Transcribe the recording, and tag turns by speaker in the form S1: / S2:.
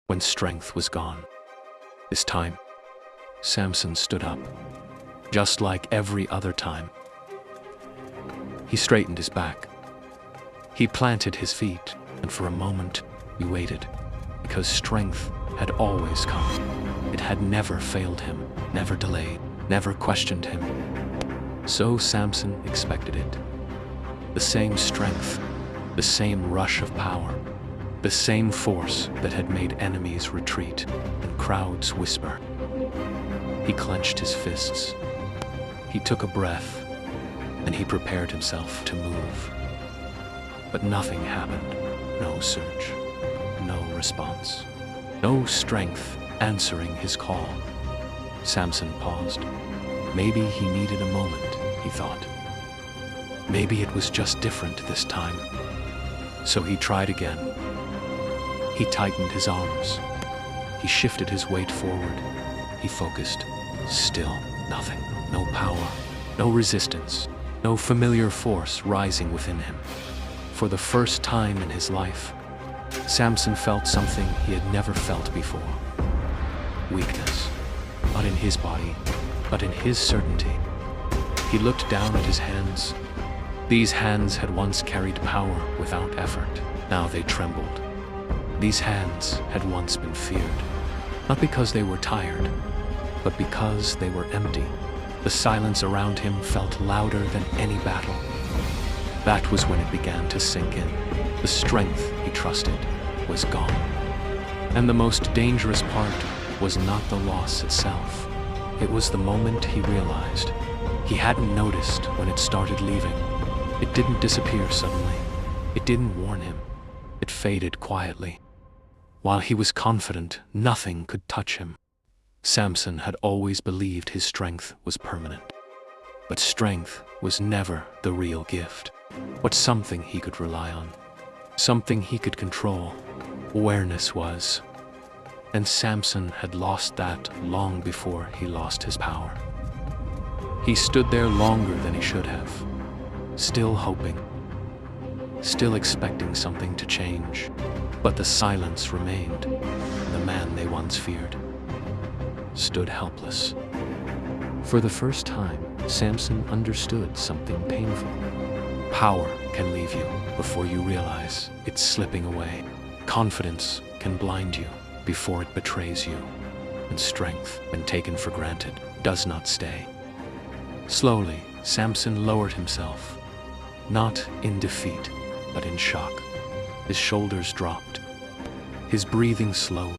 S1: when strength was gone. This time, Samson stood up, just like every other time. He straightened his back. He planted his feet, and for a moment, he waited, because strength had always come. It had never failed him, never delayed, never questioned him. So Samson expected it. The same strength, the same rush of power, the same force that had made enemies retreat and crowds whisper. He clenched his fists. He took a breath, and he prepared himself to move. But nothing happened. No surge, no response, no strength answering his call. Samson paused. Maybe he needed a moment, he thought. Maybe it was just different this time. So he tried again. He tightened his arms. He shifted his weight forward. He focused. Still nothing. No power, no resistance, no familiar force rising within him. For the first time in his life, Samson felt something he had never felt before. Weakness, not in his body, but in his certainty. He looked down at his hands. These hands had once carried power without effort. Now they trembled. These hands had once been feared, not because they were tired, but because they were empty. The silence around him felt louder than any battle. That was when it began to sink in. The strength he trusted was gone. And the most dangerous part was not the loss itself. It was the moment he realized. He hadn't noticed when it started leaving. It didn't disappear suddenly. It didn't warn him. It faded quietly. While he was confident nothing could touch him, Samson had always believed his strength was permanent. But strength was never the real gift, but something he could rely on, something he could control. Awareness was. And Samson had lost that long before he lost his power. He stood there longer than he should have, still hoping, still expecting something to change. But the silence remained, and the man they once feared stood helpless. For the first time, Samson understood something painful. Power can leave you before you realize it's slipping away. Confidence can blind you before it betrays you. And strength, when taken for granted, does not stay. Slowly, Samson lowered himself, not in defeat, but in shock. His shoulders dropped. His breathing slowed.